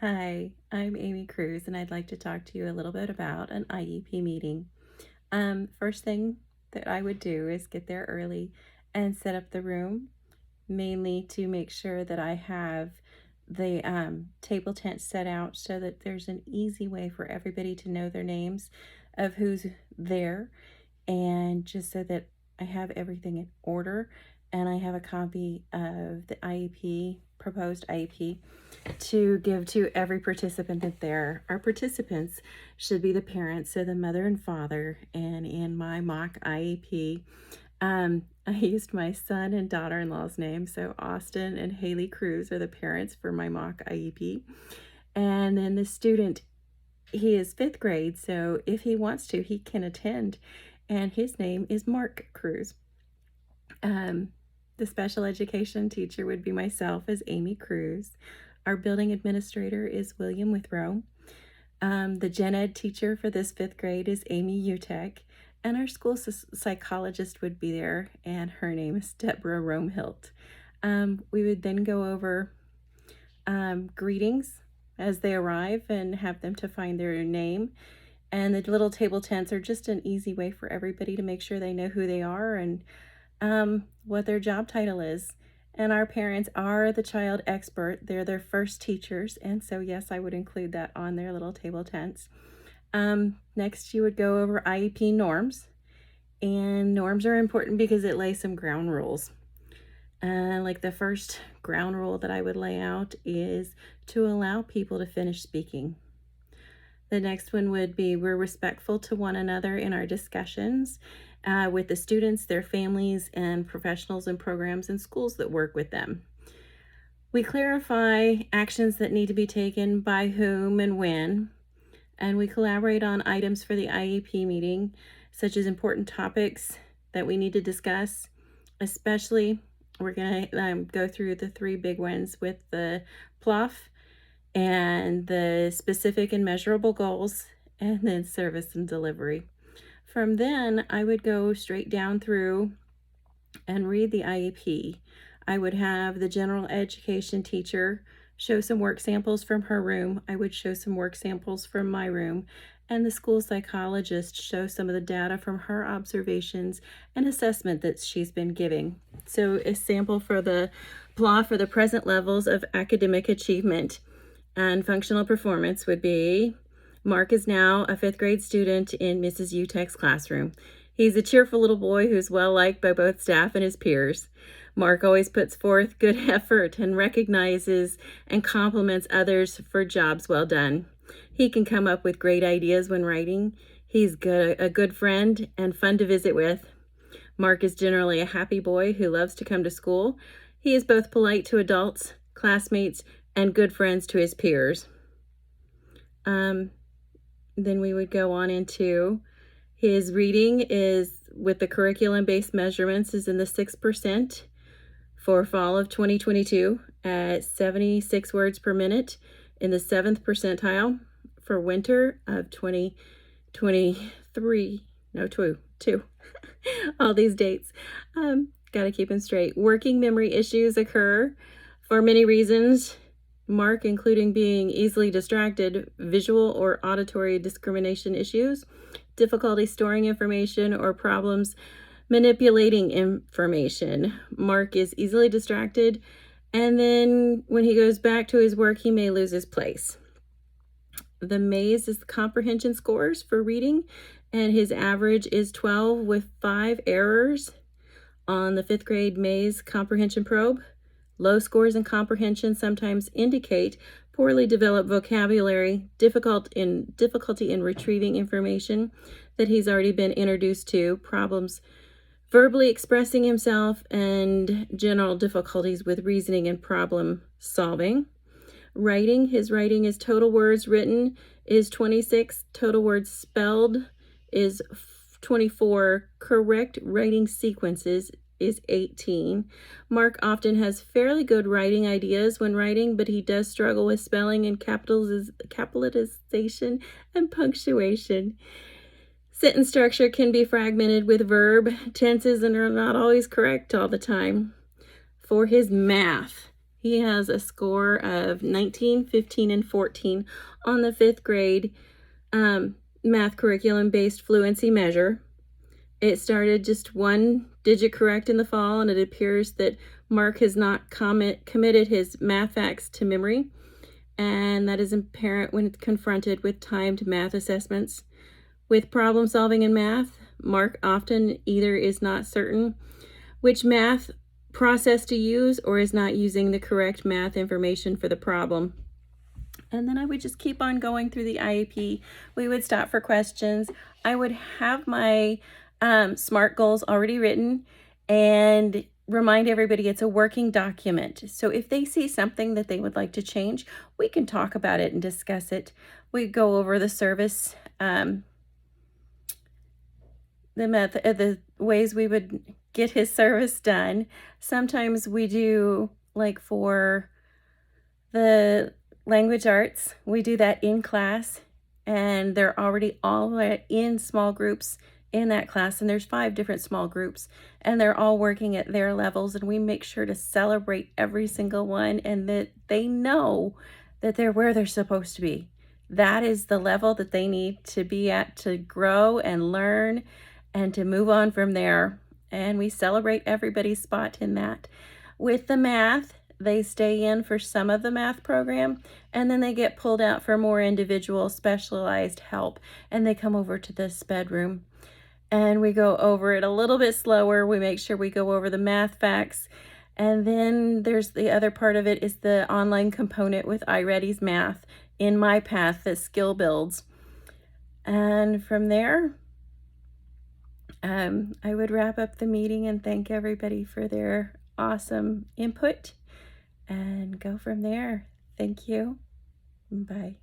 Hi, I'm Amy Cruz, and I'd like to talk to you a little bit about an IEP meeting. First thing that I would do is get there early and set up the room, mainly to make sure that I have the table tent set out so that there's an easy way for everybody to know their names of who's there, and just so that I have everything in order and I have a copy of the IEP, proposed IEP, to give to every participant that there. Our participants should be the parents, so the mother and father. And in my mock IEP, I used my son and daughter-in-law's name. So Austin and Haley Cruz are the parents for my mock IEP. And then the student, he is 5th grade, so if he wants to, he can attend. And his name is Mark Cruz. The special education teacher would be myself as Amy Cruz. Our building administrator is William Withrow. The gen ed teacher for this 5th grade is Amy Utek. And our school psychologist would be there, and her name is Deborah Romehilt. We would then go over greetings as they arrive and have them to find their name. And the little table tents are just an easy way for everybody to make sure they know who they are and what their job title is. And our parents are the child expert. They're their first teachers. And so, yes, I would include that on their little table tents. Next, you would go over IEP norms. And norms are important because it lays some ground rules. Like the first ground rule that I would lay out is to allow people to finish speaking. The next one would be we're respectful to one another in our discussions with the students, their families, and professionals and programs and schools that work with them. We clarify actions that need to be taken by whom and when, and we collaborate on items for the IEP meeting, such as important topics that we need to discuss. Especially, we're going to go through the 3 big ones with the PLOF and the specific and measurable goals, and then service and delivery. From then, I would go straight down through and read the IEP. I would have the general education teacher show some work samples from her room. I would show some work samples from my room, and the school psychologist show some of the data from her observations and assessment that she's been giving. So a sample for the PLA for the present levels of academic achievement and functional performance would be: Mark is now a 5th grade student in Mrs. Utek's classroom. He's a cheerful little boy who's well liked by both staff and his peers. Mark always puts forth good effort and recognizes and compliments others for jobs well done. He can come up with great ideas when writing. He's a good friend and fun to visit with. Mark is generally a happy boy who loves to come to school. He is both polite to adults, classmates, and good friends to his peers. Then we would go on into his reading is with the curriculum-based measurements is in the 6% for fall of 2022 at 76 words per minute in the 7th percentile for winter of 2023, two. All these dates. Got to keep them straight. Working memory issues occur for many reasons. Mark, including being easily distracted, visual or auditory discrimination issues, difficulty storing information, or problems manipulating information. Mark is easily distracted, and then when he goes back to his work, he may lose his place. The maze is the comprehension scores for reading, and his average is 12 with 5 errors on the 5th grade maze comprehension probe. Low scores in comprehension sometimes indicate poorly developed vocabulary, difficulty in retrieving information that he's already been introduced to, problems verbally expressing himself, and general difficulties with reasoning and problem solving. Writing, his writing is total words written is 26, total words spelled is 24, correct writing sequences is 18. Mark often has fairly good writing ideas when writing, but he does struggle with spelling and capitalization and punctuation. Sentence structure can be fragmented with verb tenses and are not always correct all the time. For his math, He has a score of 19, 15, and 14 on the 5th grade math curriculum-based fluency measure. It started just one digit correct in the fall, and it appears that Mark has not committed his math facts to memory, and that is apparent when confronted with timed math assessments. With problem solving in math, Mark often either is not certain which math process to use or is not using the correct math information for the problem. And then I would just keep on going through the IEP. We would stop for questions. I would have my SMART goals already written and remind everybody it's a working document. So if they see something that they would like to change, we can talk about it and discuss it. We go over the service, the ways we would get his service done. Sometimes we do, like for the language arts, we do that in class, and they're already all in small groups in that class, and there's 5 different small groups, and they're all working at their levels, and we make sure to celebrate every single one and that they know that they're where they're supposed to be. That is the level that they need to be at to grow and learn and to move on from there. And we celebrate everybody's spot in that. With the math, they stay in for some of the math program, and then they get pulled out for more individual specialized help, and they come over to this bedroom. And we go over it a little bit slower. We make sure we go over the math facts. And then there's the other part of it is the online component with iReady's math in my path that skill builds. And from there, I would wrap up the meeting and thank everybody for their awesome input and go from there. Thank you. Bye.